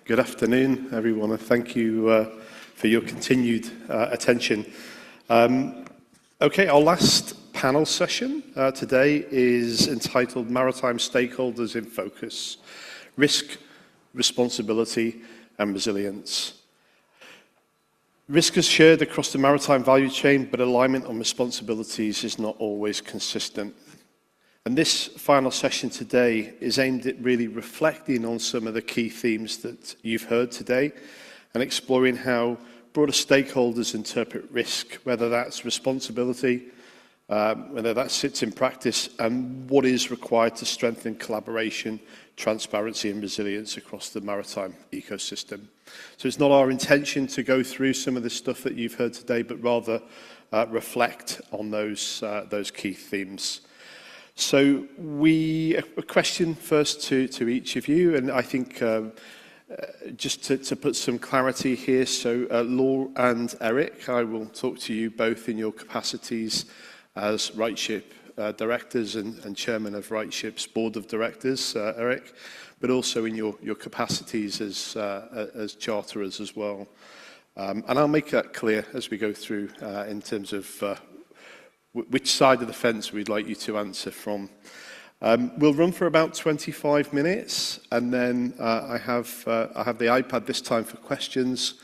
Good afternoon, everyone, and thank you for your continued attention. Okay, our last panel session today is entitled Maritime Stakeholders in Focus, Risk, Responsibility and Resilience. Risk is shared across the maritime value chain, but alignment on responsibilities is not always consistent. And this final session today is aimed at really reflecting on some of the key themes that you've heard today and exploring how broader stakeholders interpret risk, whether that's responsibility, whether that sits in practice, and what is required to strengthen collaboration, transparency and resilience across the maritime ecosystem. So it's not our intention to go through some of the stuff that you've heard today, but rather reflect on those key themes. So a question first to each of you, and I think just to put some clarity here, so Laura and Eric, I will talk to you both in your capacities as RightShip directors and chairman of RightShip's board of directors, Eric, but also in your capacities as charterers as well. And I'll make that clear as we go through in terms of which side of the fence we'd like you to answer from. We'll run for about 25 minutes, and then I have the iPad this time for questions.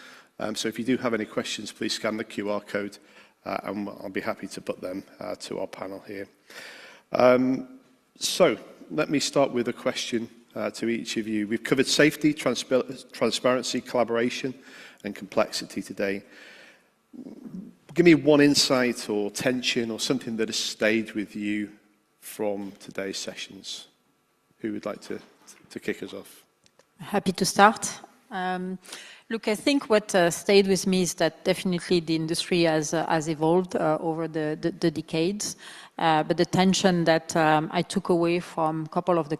So if you do have any questions, please scan the QR code, and I'll be happy to put them to our panel here. So let me start with a question to each of you. We've covered safety, transparency, collaboration, and complexity today. Give me one insight or tension or something that has stayed with you from today's sessions. Who would like to kick us off? Happy to start. Look, I think what stayed with me is that definitely the industry has evolved over the decades. But the tension that I took away from a couple of the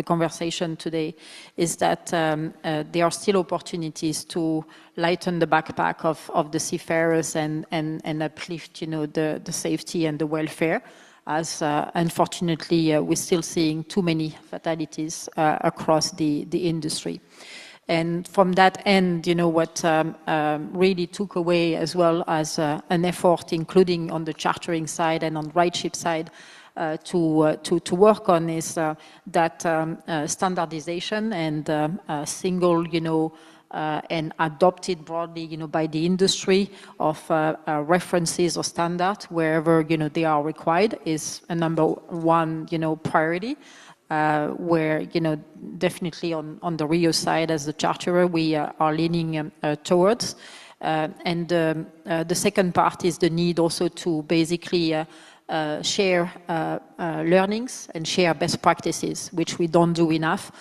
conversation today is that there are still opportunities to lighten the backpack of the seafarers and uplift, the safety and the welfare. As unfortunately, we're still seeing too many fatalities across the industry. And from that end, what really took away as well as an effort, including on the chartering side and on RightShip side, to work on is that standardization and single, and adopted broadly, by the industry of references or standard wherever, they are required is a number one, priority. Where, definitely on the Rio side as the charterer, we are leaning towards. And the second part is the need also to basically share learnings and share best practices, which we don't do enough.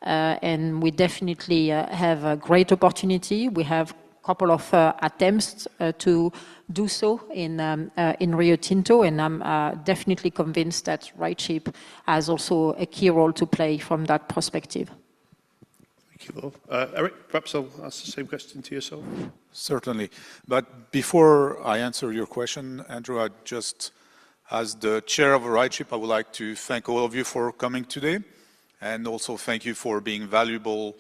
And we definitely have a great opportunity. We have a couple of attempts to do so in Rio Tinto, and I'm definitely convinced that RightShip has also a key role to play from that perspective. Thank you, Laura. Eric, perhaps I'll ask the same question to yourself. Certainly. But before I answer your question, Andrew, as the chair of RightShip, I would like to thank all of you for coming today, and also thank you for being valuable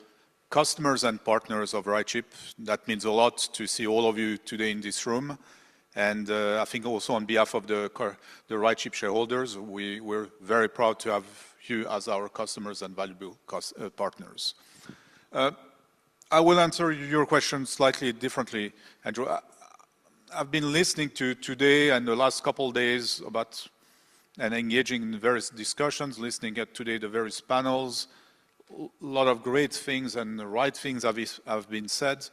customers and partners of RightShip. That means a lot to see all of you today in this room. And I think also on behalf of the RightShip shareholders, we're very proud to have you as our customers and valuable partners. I will answer your question slightly differently, Andrew. I've been listening to today and the last couple of days about and engaging in various discussions, listening at today the various panels. A lot of great things and the right things have been said.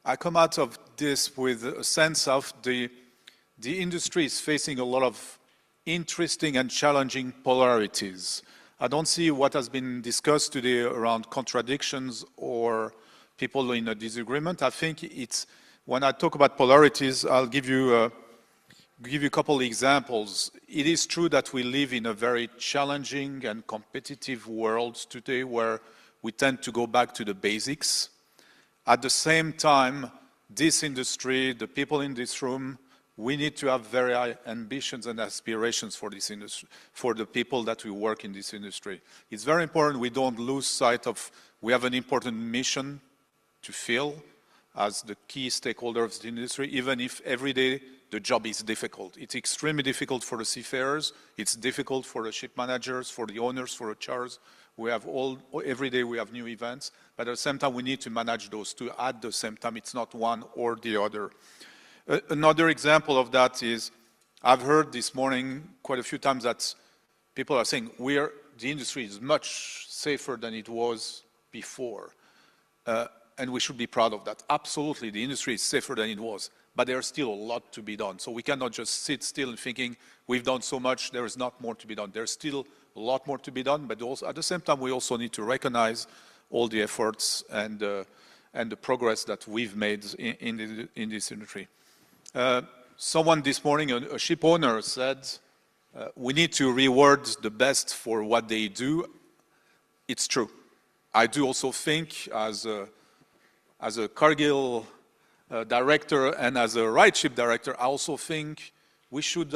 I come out of this with a sense of the industry is facing a lot of interesting and challenging polarities. I don't see what has been discussed today around contradictions or people in a disagreement. I think it's, when I talk about polarities, I'll give you a couple of examples. It is true that we live in a very challenging and competitive world today where we tend to go back to the basics. At the same time, this industry, the people in this room, we need to have very high ambitions and aspirations for this industry, for the people that we work in this industry. It's very important we don't lose sight of, we have an important mission to fill as the key stakeholder of the industry, even if every day the job is difficult. It's extremely difficult for the seafarers, it's difficult for the ship managers, for the owners, for the charters. We have every day we have new events, but at the same time we need to manage those two at the same time. It's not one or the other. Another example of that is, I've heard this morning quite a few times that people are saying the industry is much safer than it was before. And we should be proud of that. Absolutely, the industry is safer than it was, but there's still a lot to be done. So we cannot just sit still and thinking, we've done so much, there is not more to be done. There's still a lot more to be done, but also at the same time, we also need to recognize all the efforts and the progress that we've made in this industry. Someone this morning, a ship owner, said, we need to reward the best for what they do. It's true. I do also think, as a Cargill director and as a RightShip director, I also think we should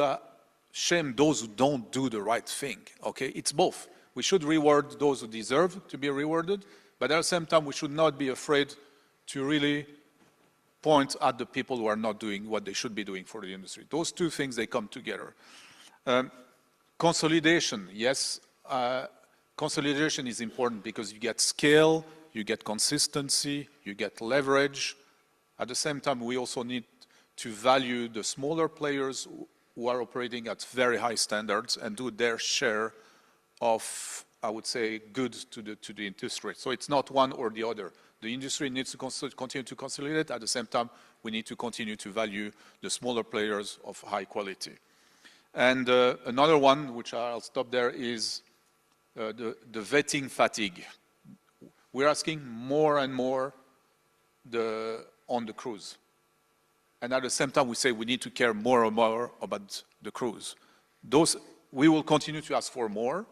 shame those who don't do the right thing, okay? It's both. We should reward those who deserve to be rewarded, but at the same time, we should not be afraid to really point at the people who are not doing what they should be doing for the industry. Those two things, they come together. Consolidation, yes. Consolidation is important because you get scale, you get consistency, you get leverage. At the same time, we also need to value the smaller players who are operating at very high standards and do their share of, I would say, good to the industry. So it's not one or the other. The industry needs to continue to consolidate. At the same time, we need to continue to value the smaller players of high quality. And another one, which I'll stop there, is the vetting fatigue. We're asking more and more on the crews. And at the same time, we say we need to care more and more about the crews. We will continue to ask for more.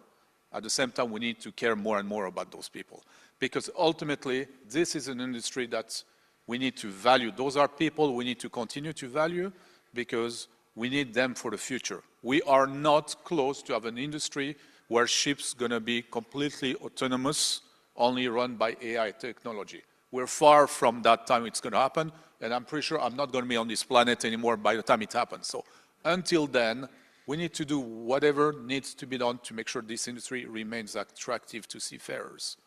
At the same time, we need to care more and more about those people. Because ultimately, this is an industry that we need to value. Those are people we need to continue to value because we need them for the future. We are not close to have an industry where ships going to be completely autonomous, only run by AI technology. We're far from that time it's going to happen, and I'm pretty sure I'm not going to be on this planet anymore by the time it happens. So until then, we need to do whatever needs to be done to make sure this industry remains attractive to seafarers.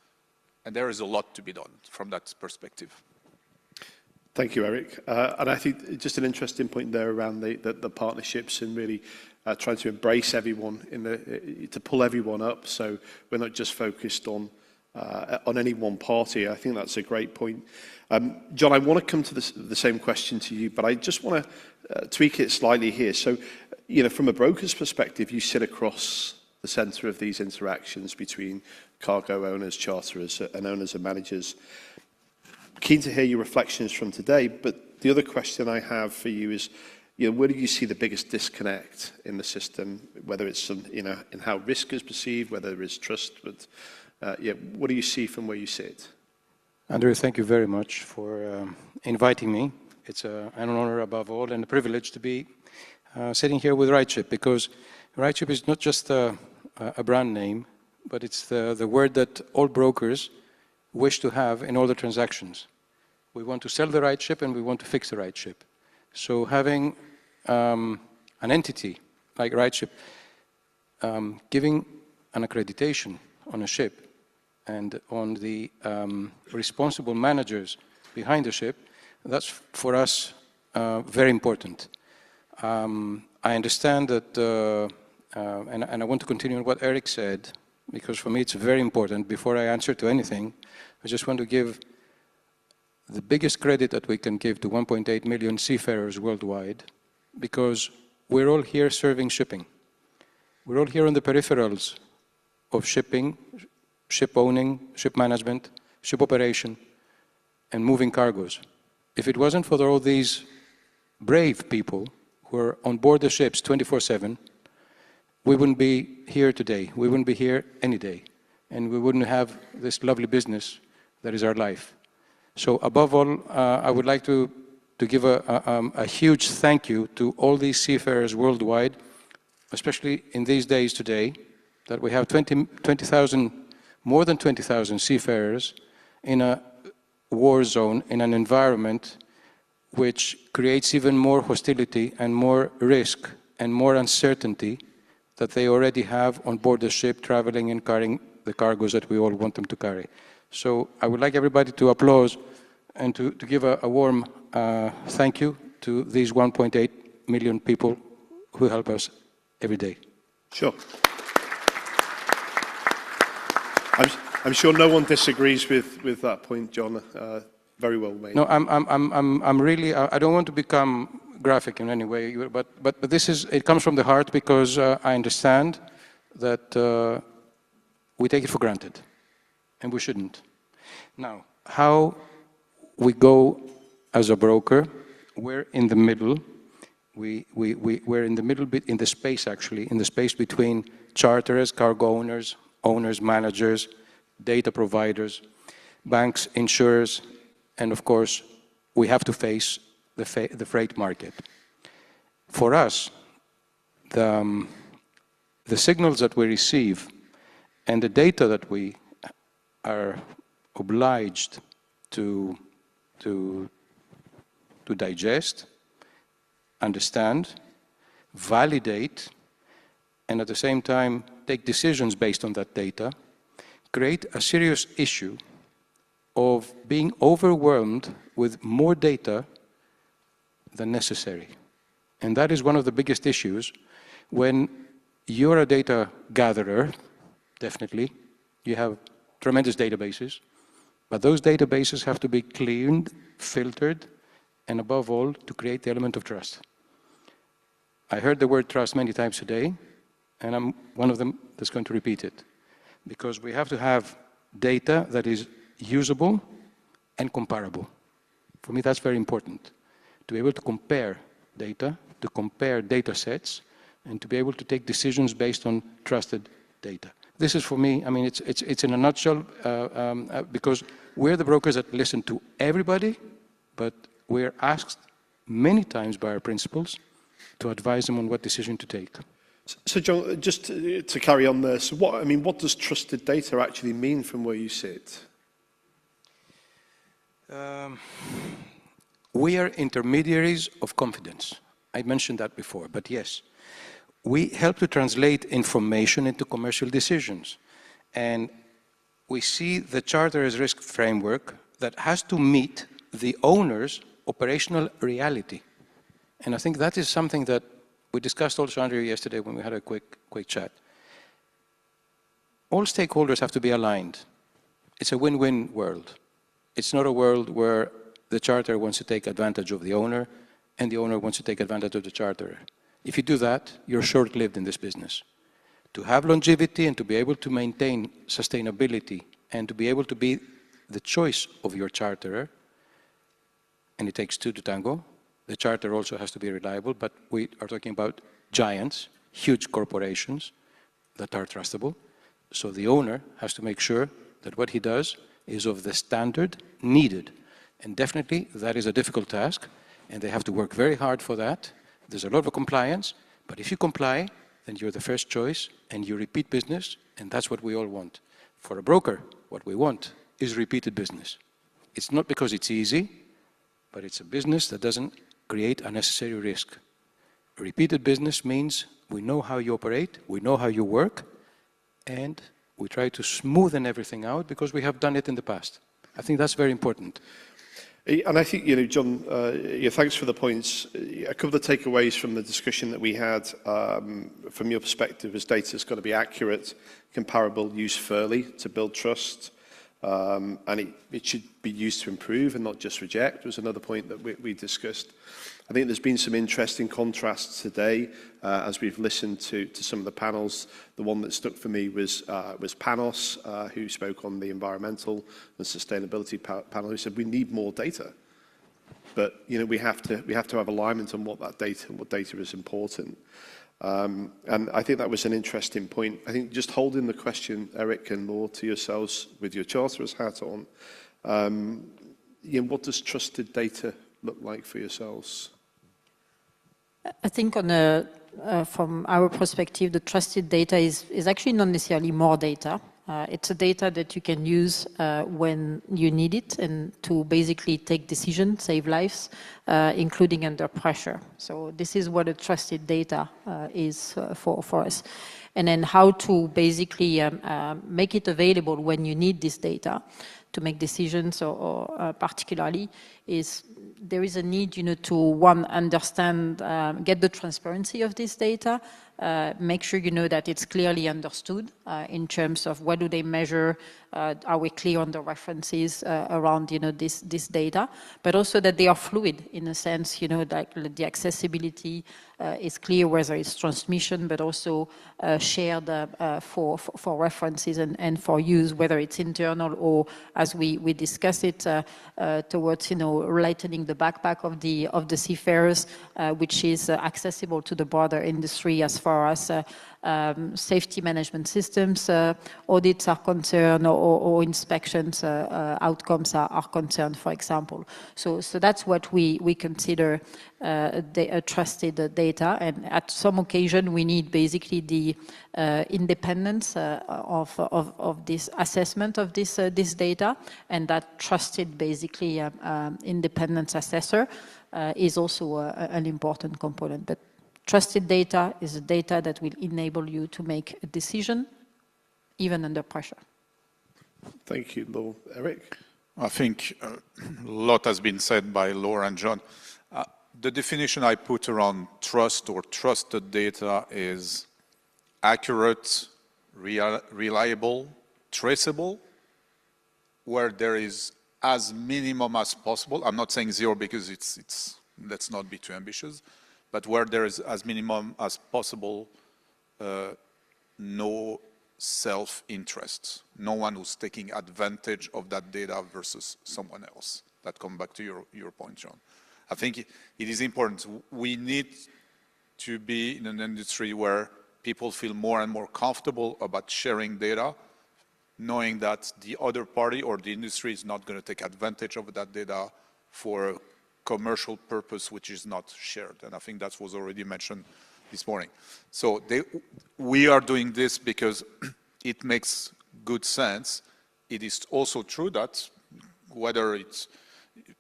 And there is a lot to be done from that perspective. Thank you, Eric. And I think just an interesting point there around the partnerships and really trying to embrace everyone, to pull everyone up, so we're not just focused on any one party. I think that's a great point. John, I want to come to the same question to you, but I just want to tweak it slightly here. So, from a broker's perspective, you sit across the center of these interactions between cargo owners, charterers, and owners and managers. Keen to hear your reflections from today, but the other question I have for you is, where do you see the biggest disconnect in the system, whether it's in how risk is perceived, whether there is trust, but what do you see from where you sit? Andrew, thank you very much for inviting me. It's an honor above all and a privilege to be sitting here with RightShip, because RightShip is not just a brand name, but it's the word that all brokers wish to have in all the transactions. We want to sell the right ship and we want to fix the right ship. So having an entity like RightShip giving an accreditation on a ship and on the responsible managers behind the ship, that's for us very important. I understand that, and I want to continue on what Eric said, because for me it's very important. Before I answer to anything, I just want to give the biggest credit that we can give to 1.8 million seafarers worldwide, because we're all here serving shipping. We're all here on the peripherals of shipping, ship owning, ship management, ship operation, and moving cargoes. If it wasn't for all these brave people who are on board the ships 24/7, we wouldn't be here today. We wouldn't be here any day. And we wouldn't have this lovely business that is our life. So above all, I would like to to give a huge thank you to all these seafarers worldwide, especially in these days today, that we have 20,000, more than 20,000 seafarers in a war zone, in an environment which creates even more hostility and more risk and more uncertainty that they already have on board the ship, traveling and carrying the cargoes that we all want them to carry. So I would like everybody to applaud and to give a warm thank you to these 1.8 million people who help us every day. Sure. I'm sure no one disagrees with that point, John. Very well made. No, I'm really, I don't want to become graphic in any way, but this is, it comes from the heart because I understand that we take it for granted, and we shouldn't. Now, how we go as a broker, we're in the middle. We're in the middle bit, in the space actually, in the space between charterers, cargo owners, managers, data providers, banks, insurers, and of course, we have to face the freight market. For us, the signals that we receive and the data that we are obliged to digest, understand, validate, and at the same time take decisions based on that data, create a serious issue of being overwhelmed with more data than necessary. And that is one of the biggest issues when you're a data gatherer, definitely. You have tremendous databases, but those databases have to be cleaned, filtered, and above all, to create the element of trust. I heard the word trust many times today, and I'm one of them that's going to repeat it. Because we have to have data that is usable and comparable. For me, that's very important. To be able to compare data sets, and to be able to take decisions based on trusted data. This is for me, I mean, it's in a nutshell, because we're the brokers that listen to everybody, but we're asked many times by our principals to advise them on what decision to take. So, John, just to carry on this, what does trusted data actually mean from where you sit? We are intermediaries of confidence. I mentioned that before, but yes. We help to translate information into commercial decisions. And we see the charter's risk framework that has to meet the owner's operational reality. And I think that is something that we discussed also, Andrea, yesterday when we had a quick chat. All stakeholders have to be aligned. It's a win-win world. It's not a world where the charter wants to take advantage of the owner and the owner wants to take advantage of the charterer. If you do that, you're short-lived in this business. To have longevity and to be able to maintain sustainability and to be able to be the choice of your charterer, and it takes two to tango. The charter also has to be reliable, but we are talking about giants, huge corporations that are trustable. So the owner has to make sure that what he does is of the standard needed. And definitely that is a difficult task, and they have to work very hard for that. There's a lot of compliance, but if you comply, then you're the first choice and you repeat business, and that's what we all want. For a broker, what we want is repeated business. It's not because it's easy, but it's a business that doesn't create unnecessary risk. Repeated business means we know how you operate, we know how you work, and we try to smoothen everything out because we have done it in the past. I think that's very important. And I think, John, thanks for the points. A couple of the takeaways from the discussion that we had from your perspective is data's got to be accurate, comparable, used fairly to build trust, and it should be used to improve and not just reject was another point that we discussed. I think there's been some interesting contrasts today as we've listened to some of the panels. The one that stuck for me was Panos, who spoke on the environmental and sustainability panel, who said we need more data. But we have to have alignment on what data is important. And I think that was an interesting point. I think just holding the question, Eric and Laura, to yourselves with your charterer's hat on, what does trusted data look like for yourselves? I think from our perspective, the trusted data is actually not necessarily more data. It's a data that you can use when you need it and to basically take decisions, save lives, including under pressure. So this is what a trusted data is for us. And then how to basically make it available when you need this data to make decisions, or particularly is there is a need, to one, understand, get the transparency of this data, make sure that it's clearly understood in terms of what do they measure, are we clear on the references around this data, but also that they are fluid in a sense, like the accessibility is clear, whether it's transmission, but also shared for references and for use, whether it's internal or as we discuss it towards lightening the backpack of the seafarers, which is accessible to the broader industry as far as safety management systems, audits are concerned, or inspections outcomes are concerned, for example. So that's what we consider trusted data, and at some occasion we need basically the independence of this assessment of this data, and that trusted basically independent assessor is also an important component. But trusted data is data that will enable you to make a decision, even under pressure. Thank you, Laura. Eric? I think a lot has been said by Laura and John. The definition I put around trust or trusted data is accurate, reliable, traceable, where there is as minimum as possible. I'm not saying zero because it's let's not be too ambitious, but where there is as minimum as possible no self-interest, no one who's taking advantage of that data versus someone else. That comes back to your point, John. I think it is important. We need to be in an industry where people feel more and more comfortable about sharing data, knowing that the other party or the industry is not going to take advantage of that data for a commercial purpose which is not shared. And I think that was already mentioned this morning. So we are doing this because it makes good sense. It is also true that whether it's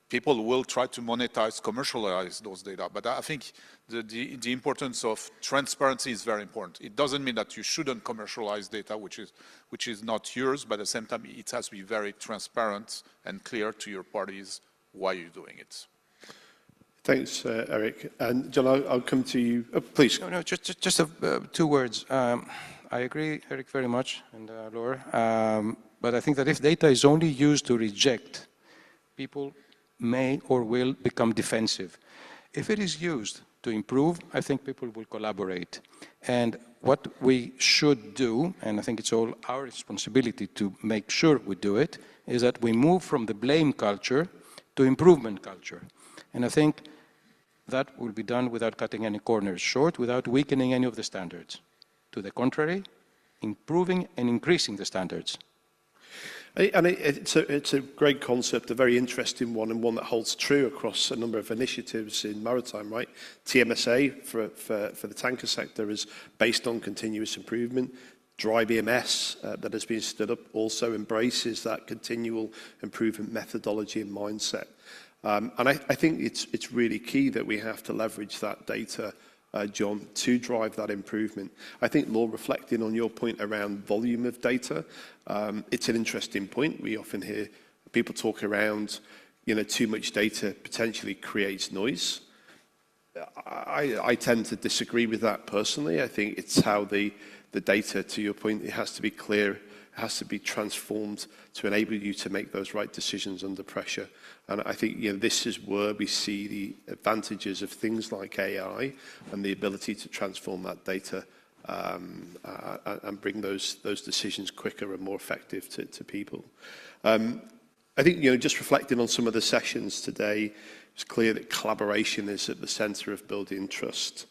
people will try to monetize, commercialize those data, but I think the importance of transparency is very important. It doesn't mean that you shouldn't commercialize data which is not yours, but at the same time it has to be very transparent and clear to your parties why you're doing it. Thanks, Eric. And John, I'll come to you. Oh, please. No, just 2 words. I agree, Eric, very much, and Laura. But I think that if data is only used to reject, people may or will become defensive. If it is used to improve, I think people will collaborate. And what we should do, and I think it's all our responsibility to make sure we do it, is that we move from the blame culture to improvement culture. And I think that will be done without cutting any corners short, without weakening any of the standards. To the contrary, improving and increasing the standards. And it's a great concept, a very interesting one, and one that holds true across a number of initiatives in maritime, right? TMSA for the tanker sector is based on continuous improvement. Drive EMS that has been stood up also embraces that continual improvement methodology and mindset. And I think it's really key that we have to leverage that data, John, to drive that improvement. I think, Laura, reflecting on your point around volume of data, it's an interesting point. We often hear people talk around, too much data potentially creates noise. I tend to disagree with that personally. I think it's how the data, to your point, it has to be clear, it has to be transformed to enable you to make those right decisions under pressure. And I think this is where we see the advantages of things like AI and the ability to transform that data and bring those decisions quicker and more effective to people. I think just reflecting on some of the sessions today, it's clear that collaboration is at the centre of building trust.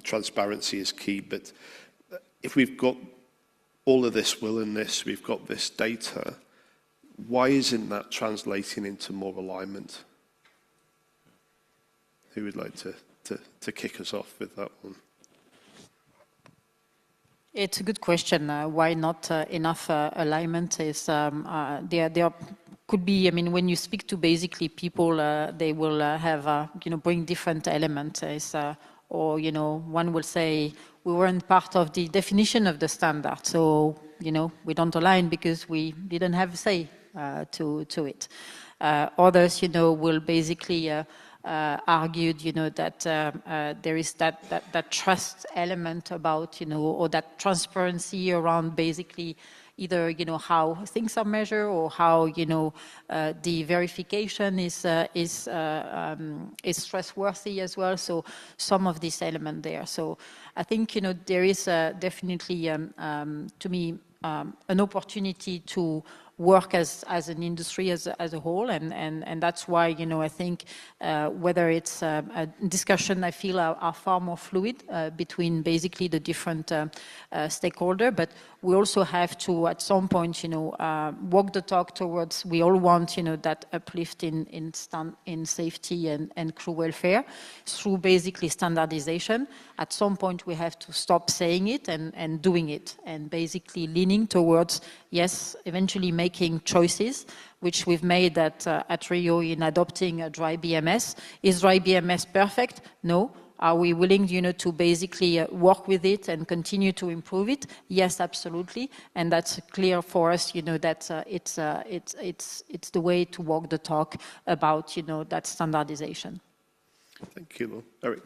Transparency is key, but if we've got all of this willingness, we've got this data, why isn't that translating into more alignment? Who would like to kick us off with that one? It's a good question. Why not enough alignment? Is there could be. I mean, when you speak to basically people, they will have bring different elements. Or one will say we weren't part of the definition of the standard, so we don't align because we didn't have a say to it. Others, will basically argued, that there is that trust element about, or that transparency around basically either, how things are measured or how, the verification is trustworthy as well. So some of this element there. So I think, there is definitely, to me, an opportunity to work as an industry as a whole, and that's why I think whether it's a discussion I feel are far more fluid between basically the different stakeholder, but we also have to at some point walk the talk towards we all want that uplift in safety and crew welfare through basically standardization. At some point we have to stop saying it and doing it, and basically leaning towards yes, eventually making choices, which we've made at Rio in adopting a dry BMS. Is dry BMS perfect? No. Are we willing, to basically work with it and continue to improve it? Yes, absolutely. And that's clear for us, that it's the way to walk the talk about, that standardization. Thank you, Lou. Eric.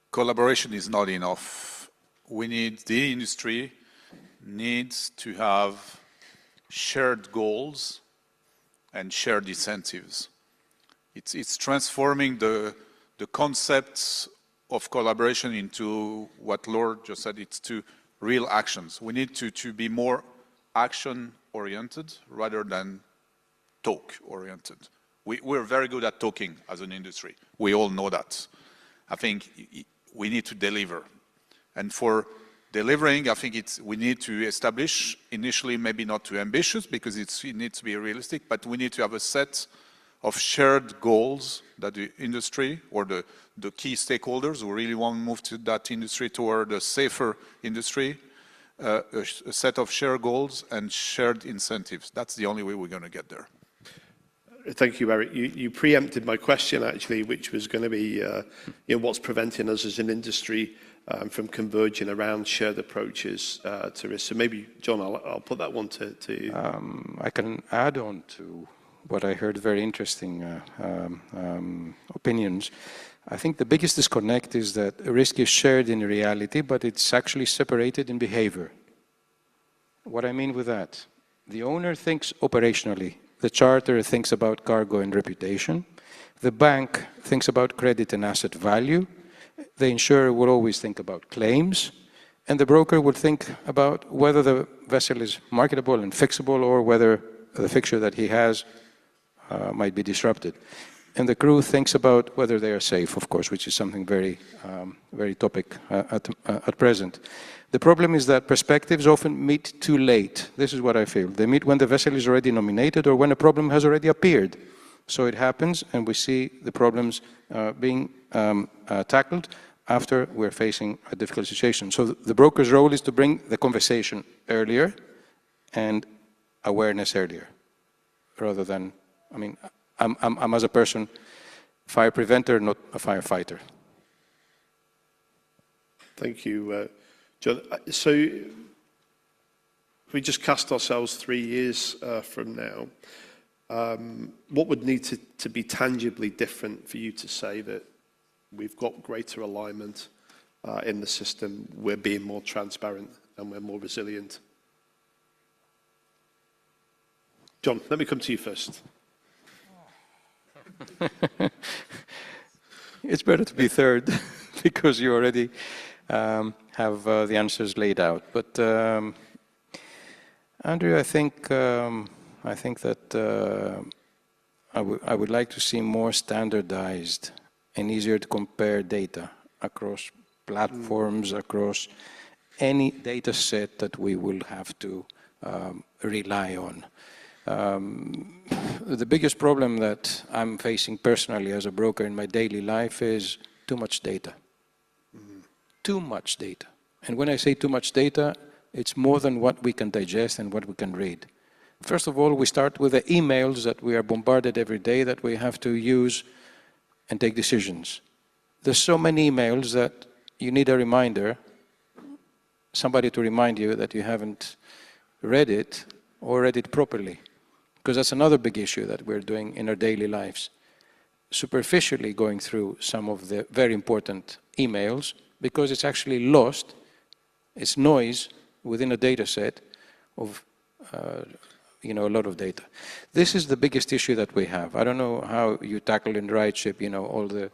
Collaboration is not enough. The industry needs to have shared goals and shared incentives. It's transforming the concepts of collaboration into what Lord just said, it's to real actions. We need to be more action-oriented rather than talk-oriented. We're very good at talking as an industry. We all know that. I think we need to deliver. And for delivering, I think we need to establish, initially maybe not too ambitious because it needs to be realistic, but we need to have a set of shared goals that the industry or the key stakeholders who really want to move to that industry toward a safer industry, a set of shared goals and shared incentives. That's the only way we're going to get there. Thank you, Eric. You preempted my question, actually, which was going to be what's preventing us as an industry from converging around shared approaches to risk. So maybe, John, I'll put that one to you. I can add on to what I heard, very interesting opinions. I think the biggest disconnect is that risk is shared in reality, but it's actually separated in behavior. What I mean with that, the owner thinks operationally, the charter thinks about cargo and reputation, the bank thinks about credit and asset value, the insurer will always think about claims, and the broker will think about whether the vessel is marketable and fixable or whether the fixture that he has might be disrupted. And the crew thinks about whether they are safe, of course, which is something very, very topic at present. The problem is that perspectives often meet too late. This is what I feel. They meet when the vessel is already nominated or when a problem has already appeared. So it happens, and we see the problems being tackled after we're facing a difficult situation. So the broker's role is to bring the conversation earlier and awareness earlier, rather than, I mean, I'm as a person, fire preventer, not a firefighter. Thank you, John. So if we just cast ourselves 3 years from now, what would need to be tangibly different for you to say that we've got greater alignment in the system, we're being more transparent and we're more resilient? John, let me come to you first. It's better to be third because you already have the answers laid out. But Andrew, I think that I would like to see more standardized and easier to compare data across platforms, across any data set that we will have to rely on. The biggest problem that I'm facing personally as a broker in my daily life is too much data. Too much data. And when I say too much data, it's more than what we can digest and what we can read. First of all, we start with the emails that we are bombarded every day that we have to use and take decisions. There's so many emails that you need a reminder, somebody to remind you that you haven't read it or read it properly. Because that's another big issue that we're doing in our daily lives. Superficially going through some of the very important emails because it's actually lost, it's noise within a data set of a lot of data. This is the biggest issue that we have. I don't know how you tackle in RightShip, all the,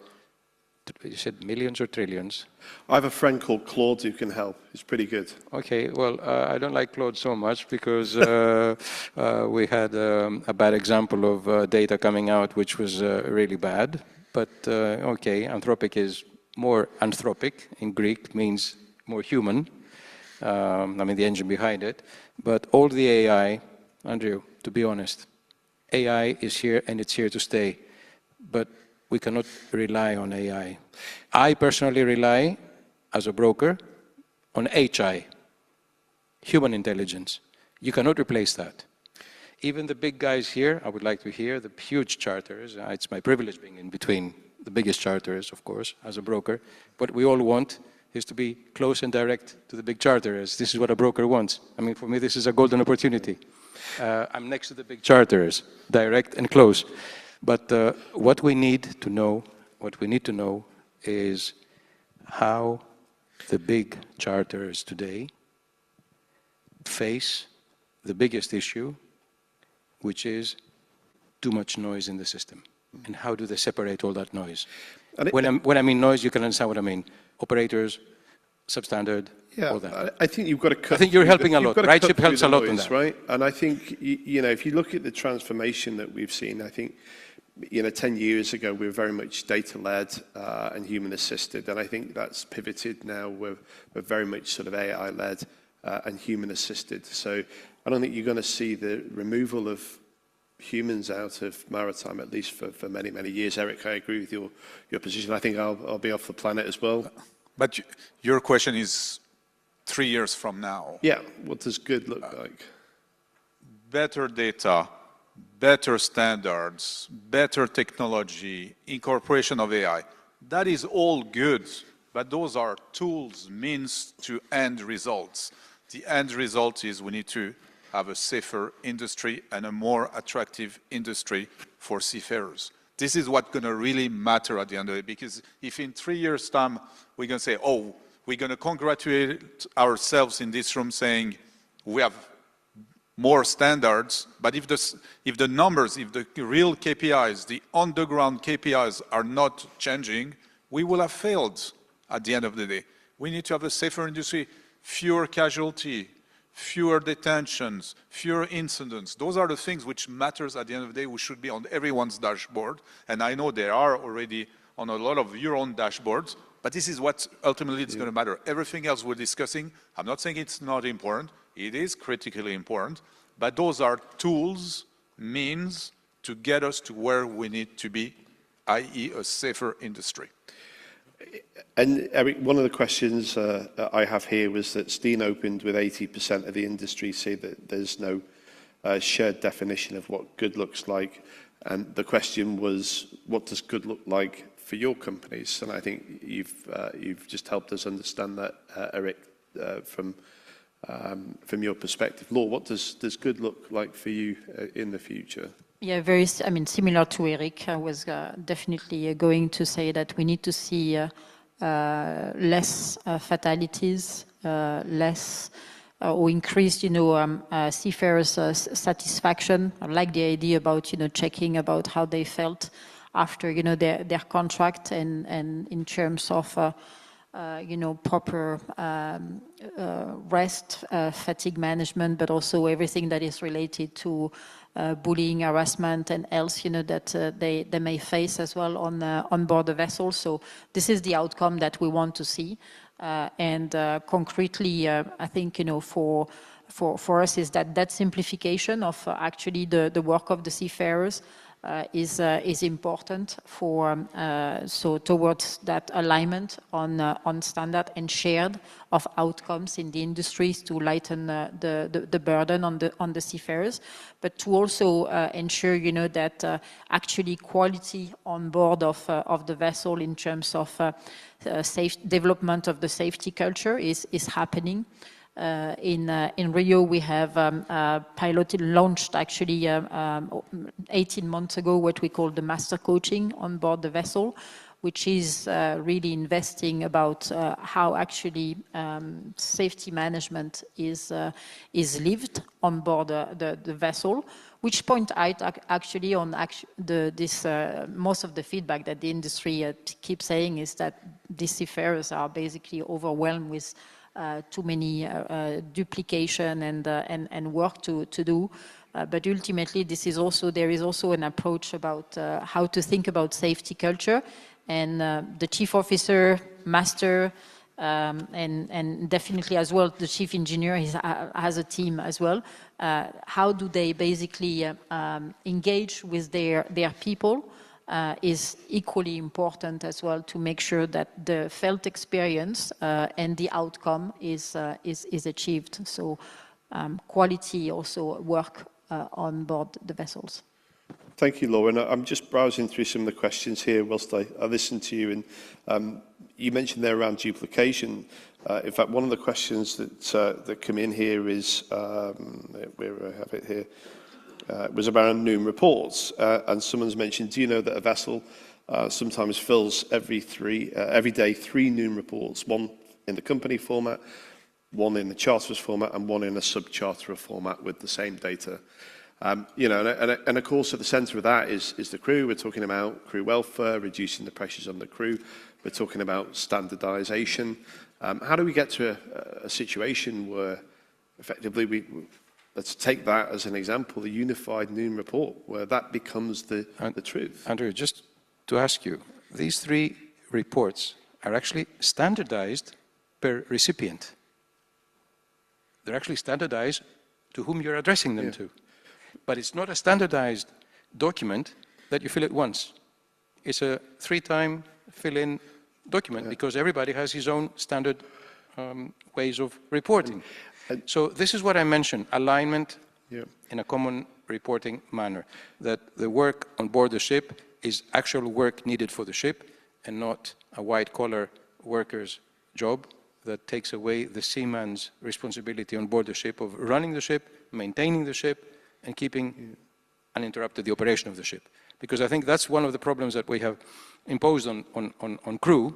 you said millions or trillions? I have a friend called Claude who can help. He's pretty good. Okay, well, I don't like Claude so much because we had a bad example of data coming out which was really bad. But okay, anthropic is more anthropic in Greek, means more human. I mean the engine behind it. But all the AI, Andrew, to be honest, AI is here and it's here to stay. But we cannot rely on AI. I personally rely, as a broker, on HI, human intelligence. You cannot replace that. Even the big guys here, I would like to hear, the huge charters, it's my privilege being in between the biggest charters, of course, as a broker. What we all want is to be close and direct to the big charters. This is what a broker wants. I mean, for me, this is a golden opportunity. I'm next to the big charters, direct and close. But what we need to know is how the big charters today face the biggest issue, which is too much noise in the system. And how do they separate all that noise? When I mean noise, you can understand what I mean. Operators, substandard, all that. I think you've got to cut. I think you're helping a lot. RightShip helps a lot on that. Right? And I think, if you look at the transformation that we've seen, I think, 10 years ago, we were very much data-led and human-assisted. And I think that's pivoted now. We're very much sort of AI-led and human-assisted. So I don't think you're going to see the removal of humans out of maritime, at least for many, many years. Eric, I agree with your position. I think I'll be off the planet as well. But your question is 3 years from now. Yeah, what does good look like? Better data, better standards, better technology, incorporation of AI. That is all good, but those are tools, means to end results. The end result is we need to have a safer industry and a more attractive industry for seafarers. This is what's going to really matter at the end of it, because if in 3 years' time we're going to say, oh, we're going to congratulate ourselves in this room saying we have more standards, but if the numbers, if the real KPIs, the on-the-ground KPIs are not changing, we will have failed at the end of the day. We need to have a safer industry, fewer casualty, fewer detentions, fewer incidents. Those are the things which matters at the end of the day, which should be on everyone's dashboard. And I know they are already on a lot of your own dashboards, but this is what ultimately is going to matter. Everything else we're discussing, I'm not saying it's not important, it is critically important, but those are tools, means to get us to where we need to be, i.e. a safer industry. And Eric, one of the questions I have here was that Steen opened with 80% of the industry say that there's no shared definition of what good looks like. And the question was, what does good look like for your companies? And I think you've just helped us understand that, Eric, from your perspective. Laura, what does good look like for you in the future? Yeah, similar to Eric, I was definitely going to say that we need to see less fatalities, less or increased, seafarers' satisfaction. I like the idea about, checking about how they felt after, their contract and in terms of, proper rest, fatigue management, but also everything that is related to bullying, harassment, and else, that they may face as well on board the vessel. So this is the outcome that we want to see. And concretely, I think, for us is that simplification of actually the work of the seafarers is important so towards that alignment on standard and shared of outcomes in the industries to lighten the burden on the seafarers, but to also ensure that actually quality on board of the vessel in terms of safe development of the safety culture is happening. In Rio, we have piloted, launched actually 18 months ago what we call the master coaching on board the vessel, which is really investing about how actually safety management is lived on board the vessel, which point out actually on most of the feedback that the industry keeps saying is that these seafarers are basically overwhelmed with too many duplication and work to do. But ultimately, there is also an approach about how to think about safety culture. And the chief officer, master, and definitely as well, the chief engineer has a team as well. How do they basically engage with their people? Is equally important as well to make sure that the felt experience and the outcome is achieved. So quality also work on board the vessels. Thank you, Laura. And I'm just browsing through some of the questions here whilst I listen to you. And you mentioned there around duplication. In fact, one of the questions that come in here is, where I have it here, was around noon reports. And someone's mentioned, do you know that a vessel sometimes fills every day 3 noon reports, one in the company format, one in the charterers format, and one in a sub-charterer format with the same data. And of course, at the centre of that is the crew. We're talking about crew welfare, reducing the pressures on the crew. We're talking about standardisation. How do we get to a situation where effectively let's take that as an example, the unified noon report, where that becomes the truth? Andrew, just to ask you, these 3 reports are actually standardized per recipient. They're actually standardized to whom you're addressing them to. But it's not a standardized document that you fill it once. It's a 3-time fill-in document because everybody has his own standard ways of reporting. So this is what I mentioned, alignment in a common reporting manner, that the work on board the ship is actual work needed for the ship and not a white-collar worker's job that takes away the seaman's responsibility on board the ship of running the ship, maintaining the ship, and keeping uninterrupted the operation of the ship. Because I think that's one of the problems that we have imposed on crew,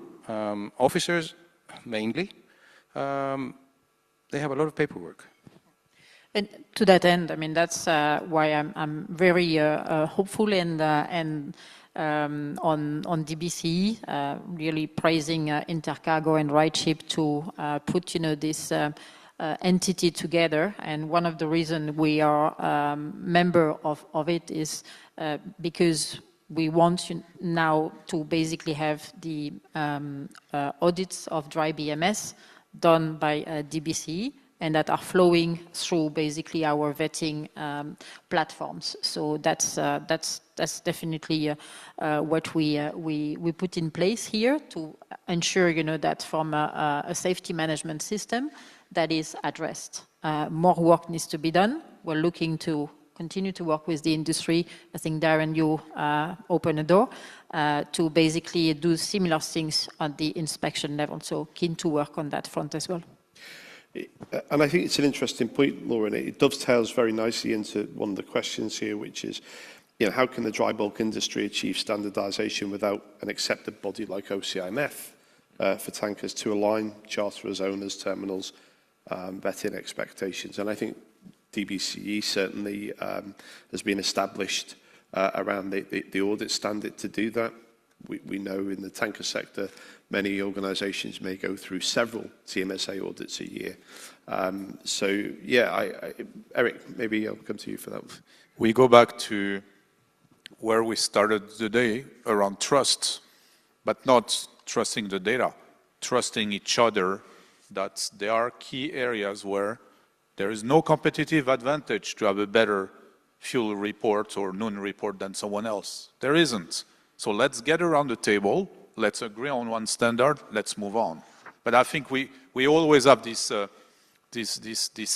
officers mainly. They have a lot of paperwork. And to that end, I mean, that's why I'm very hopeful and on DBC, really praising Intercargo and RightShip to put, this entity together. And one of the reasons we are member of it is because we want now to basically have the audits of dry BMS done by DBC and that are flowing through basically our vetting platforms. So that's definitely what we put in place here to ensure, that from a safety management system that is addressed. More work needs to be done. We're looking to continue to work with the industry. I think, Darren, you open a door to basically do similar things at the inspection level. So keen to work on that front as well. And I think it's an interesting point, Laura, and it dovetails very nicely into one of the questions here, which is, how can the dry bulk industry achieve standardisation without an accepted body like OCIMF for tankers to align charterers, owners, terminals, vetting expectations? And I think DBCE certainly has been established around the audit standard to do that. We know in the tanker sector, many organisations may go through several TMSA audits a year. Eric, maybe I'll come to you for that. We go back to where we started the day around trust, but not trusting the data. trusting each other, that there are key areas where there is no competitive advantage to have a better fuel report or noon report than someone else. There isn't. So let's get around the table, let's agree on one standard, let's move on. But I think we always have this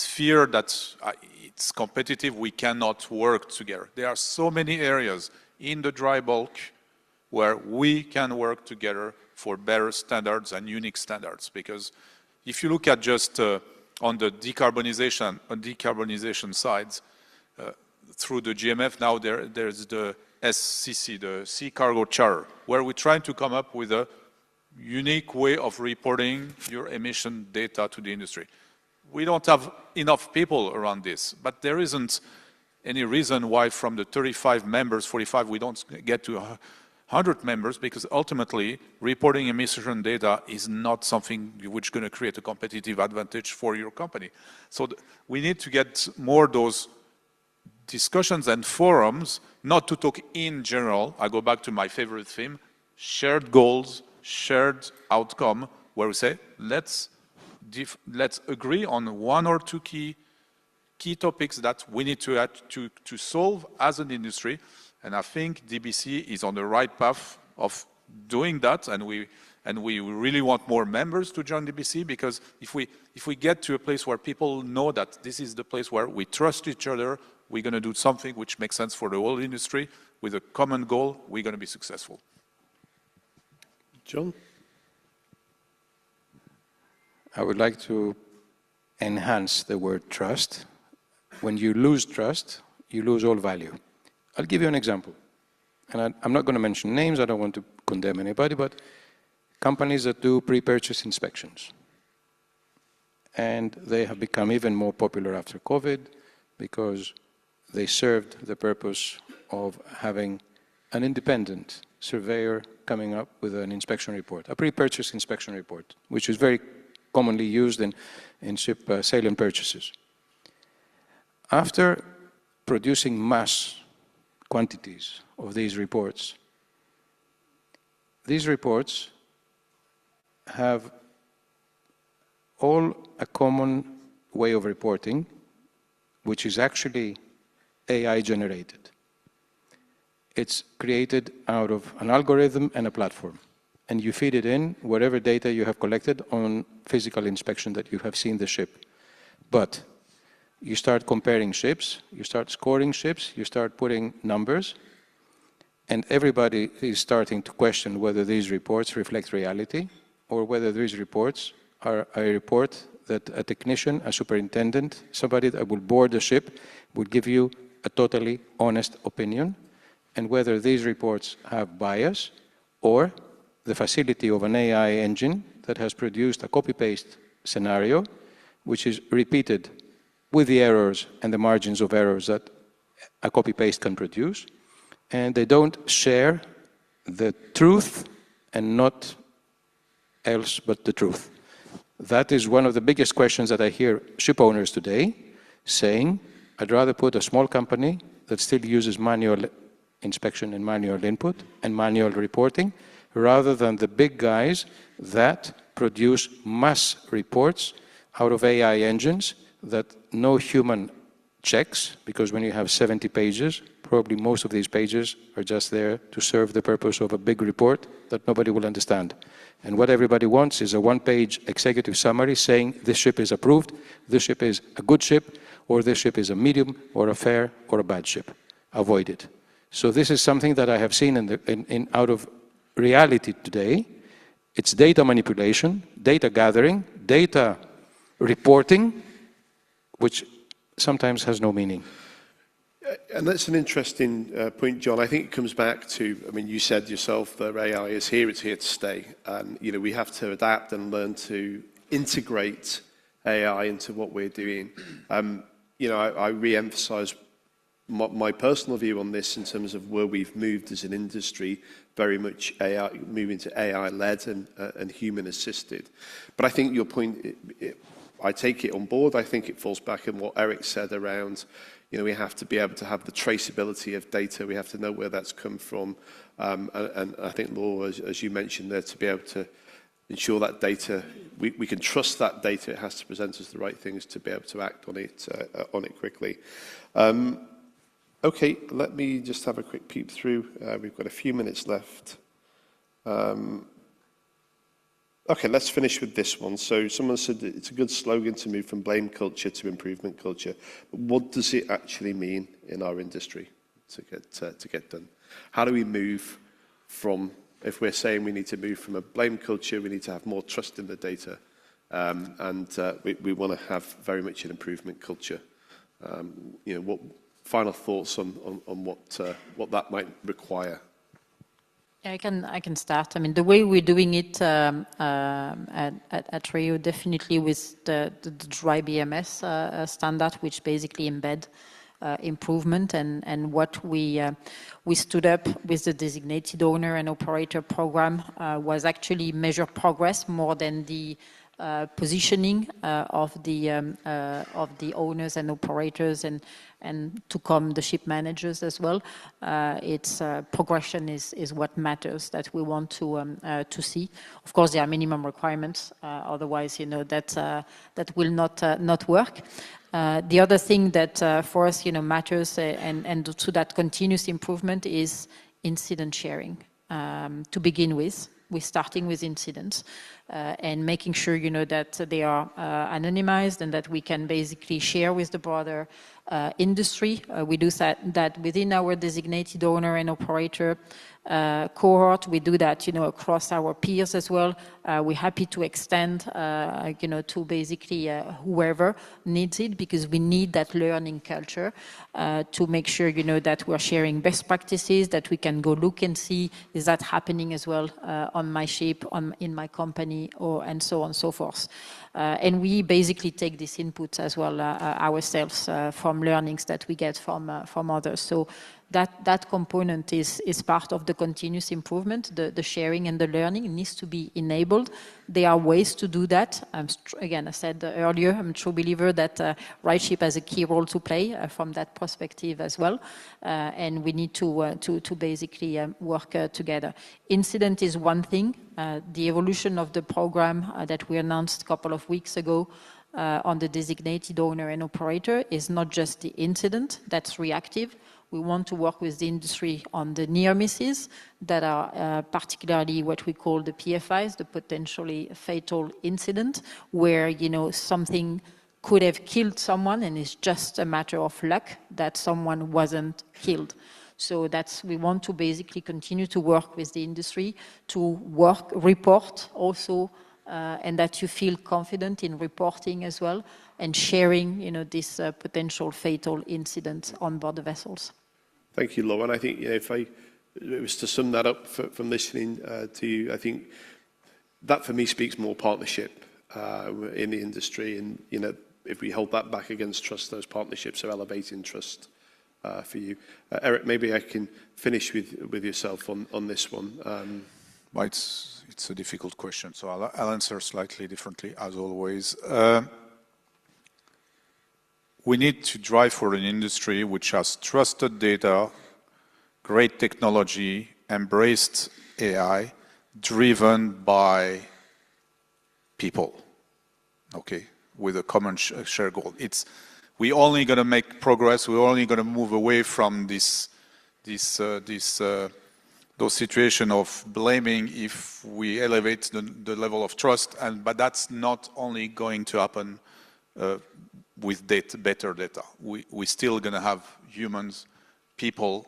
fear that it's competitive, we cannot work together. There are so many areas in the dry bulk where we can work together for better standards and unique standards. Because if you look at just on the decarbonization sides, through the GMF now there's the SCC, the Sea Cargo Charter, where we're trying to come up with a unique way of reporting your emission data to the industry. We don't have enough people around this, but there isn't any reason why from the 35 members, 45, we don't get to 100 members, because ultimately reporting emission data is not something which is going to create a competitive advantage for your company. So we need to get more those discussions and forums, not to talk in general. I go back to my favorite theme, shared goals, shared outcome, where we say, let's agree on one or two key topics that we need to solve as an industry. And I think DBC is on the right path of doing that, and we really want more members to join DBC, because if we get to a place where people know that this is the place where we trust each other, we're going to do something which makes sense for the whole industry with a common goal, we're going to be successful. John? I would like to enhance the word trust. When you lose trust, you lose all value. I'll give you an example. And I'm not going to mention names, I don't want to condemn anybody, but companies that do pre-purchase inspections. And they have become even more popular after COVID because they served the purpose of having an independent surveyor coming up with an inspection report, a pre-purchase inspection report, which is very commonly used in ship sale and purchases. After producing mass quantities of these reports have all a common way of reporting, which is actually AI generated. It's created out of an algorithm and a platform. And you feed it in whatever data you have collected on physical inspection that you have seen the ship. But you start comparing ships, you start scoring ships, you start putting numbers, and everybody is starting to question whether these reports reflect reality or whether these reports are a report that a technician, a superintendent, somebody that will board the ship would give you a totally honest opinion, and whether these reports have bias or the facility of an AI engine that has produced a copy-paste scenario, which is repeated with the errors and the margins of errors that a copy-paste can produce, and they don't share the truth and not else but the truth. That is one of the biggest questions that I hear ship owners today saying, I'd rather put a small company that still uses manual inspection and manual input and manual reporting, rather than the big guys that produce mass reports out of AI engines that no human checks, because when you have 70 pages, probably most of these pages are just there to serve the purpose of a big report that nobody will understand. And what everybody wants is a one-page executive summary saying this ship is approved, this ship is a good ship, or this ship is a medium, or a fair, or a bad ship. Avoid it. So this is something that I have seen out of reality today. It's data manipulation, data gathering, data reporting, which sometimes has no meaning. And that's an interesting point, John. I think it comes back to, I mean, you said yourself that AI is here, it's here to stay. And, you know, we have to adapt and learn to integrate AI into what we're doing. You know, I re-emphasize my personal view on this in terms of where we've moved as an industry, very much AI, moving to AI-led and human-assisted. But I think your point, I take it on board. I think it falls back on what Eric said around, you know, we have to be able to have the traceability of data. We have to know where that's come from. And I think, Laura, as you mentioned there, to be able to ensure that data, we can trust that data. It has to present us the right things to be able to act on it quickly. Okay, let me just have a quick peep through. We've got a few minutes left. Okay, let's finish with this one. So someone said that it's a good slogan to move from blame culture to improvement culture. But what does it actually mean in our industry to get done? How do we move from, if we're saying we need to move from a blame culture, we need to have more trust in the data, and we want to have very much an improvement culture. What final thoughts on what that might require? I can start. I mean, the way we're doing it at Rio, definitely with the dry BMS standard, which basically embed improvement, and what we stood up with the designated owner and operator program was actually measure progress more than the positioning of the owners and operators, and to come the ship managers as well. It's progression is what matters, that we want to see. Of course, there are minimum requirements. Otherwise, that will not work. The other thing that for us, matters and to that continuous improvement is incident sharing. To begin with, we're starting with incidents and making sure, that they are anonymized and that we can basically share with the broader industry. We do that within our designated owner and operator cohort. We do that, across our peers as well. We're happy to extend, to basically whoever needs it, because we need that learning culture to make sure, that we're sharing best practices, that we can go look and see, is that happening as well on my ship, in my company, and so on and so forth. And we basically take this input as well ourselves from learnings that we get from others. So that component is part of the continuous improvement. The sharing and the learning needs to be enabled. There are ways to do that. Again, I said earlier, I'm a true believer that RightShip has a key role to play from that perspective as well. And we need to basically work together. Incident is one thing. The evolution of the program that we announced a couple of weeks ago on the designated owner and operator is not just the incident that's reactive. We want to work with the industry on the near misses that are particularly what we call the PFIs, the potentially fatal incident, where something could have killed someone and it's just a matter of luck that someone wasn't killed. So we want to basically continue to work with the industry to report also, and that you feel confident in reporting as well and sharing, this potential fatal incident on board the vessels. Thank you, Lauren. I think if it was to sum that up from listening to you, I think that for me speaks more partnership in the industry, and if we hold that back against trust, those partnerships are elevating trust for you. Eric, maybe I can finish with yourself on this one. Well, it's a difficult question, so I'll answer slightly differently as always. We need to drive for an industry which has trusted data, great technology, embraced AI, driven by people, okay, with a common shared goal. We're only going to make progress, we're only going to move away from those situations of blaming if we elevate the level of trust, but that's not only going to happen with better data. We're still going to have humans, people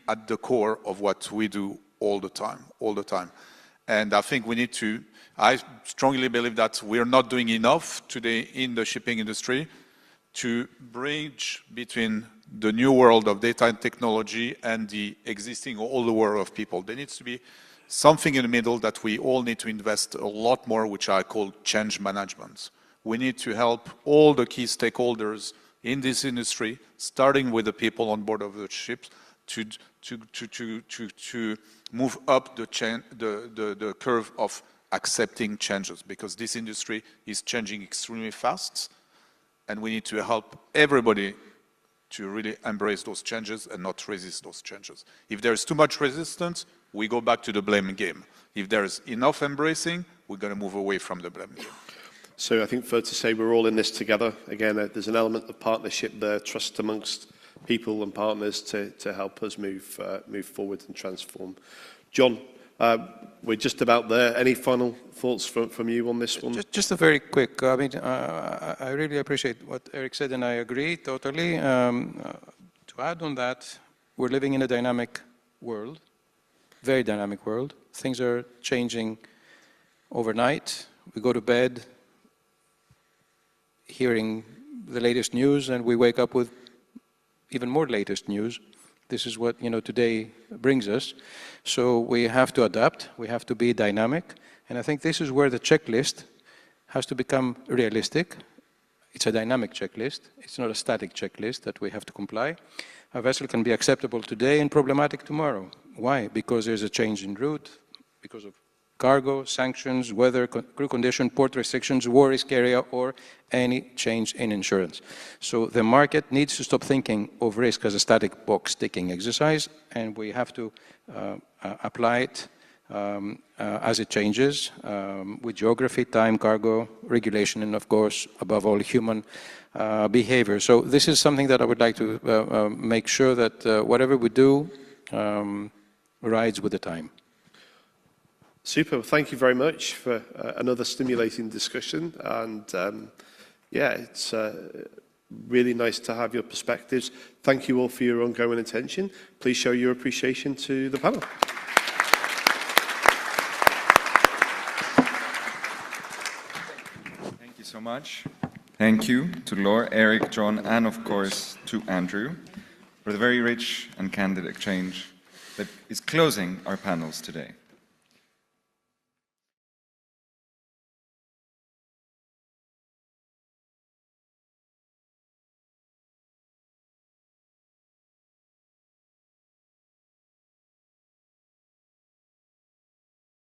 at the core of what we do all the time. And I think I strongly believe that we're not doing enough today in the shipping industry to bridge between the new world of data and technology and the existing older world of people. There needs to be something in the middle that we all need to invest a lot more, which I call change management. We need to help all the key stakeholders in this industry, starting with the people on board of the ships, to move up the curve of accepting changes, because this industry is changing extremely fast, and we need to help everybody to really embrace those changes and not resist those changes. If there's too much resistance, we go back to the blame game. If there's enough embracing, we're going to move away from the blame game. So I think fair to say we're all in this together. Again, there's an element of partnership there, trust amongst people and partners to help us move forward and transform. John, we're just about there. Any final thoughts from you on this one? Just a very quick, I mean, I really appreciate what Eric said, and I agree totally. To add on that, we're living in a dynamic world, very dynamic world. Things are changing overnight. We go to bed hearing the latest news, and we wake up with even more latest news. This is what, today brings us. So we have to adapt, we have to be dynamic, and I think this is where the checklist has to become realistic. It's a dynamic checklist, it's not a static checklist that we have to comply. A vessel can be acceptable today and problematic tomorrow. Why? Because there's a change in route, because of cargo, sanctions, weather, crew condition, port restrictions, war risk area, or any change in insurance. So the market needs to stop thinking of risk as a static box ticking exercise, and we have to apply it as it changes with geography, time, cargo, regulation, and of course, above all, human behavior. So this is something that I would like to make sure that whatever we do rides with the time. Super. Thank you very much for another stimulating discussion. And yeah, it's really nice to have your perspectives. Thank you all for your ongoing attention. Please show your appreciation to the panel. Thank you so much. Thank you to Laura, Eric, John, and of course to Andrew for the very rich and candid exchange that is closing our panels today.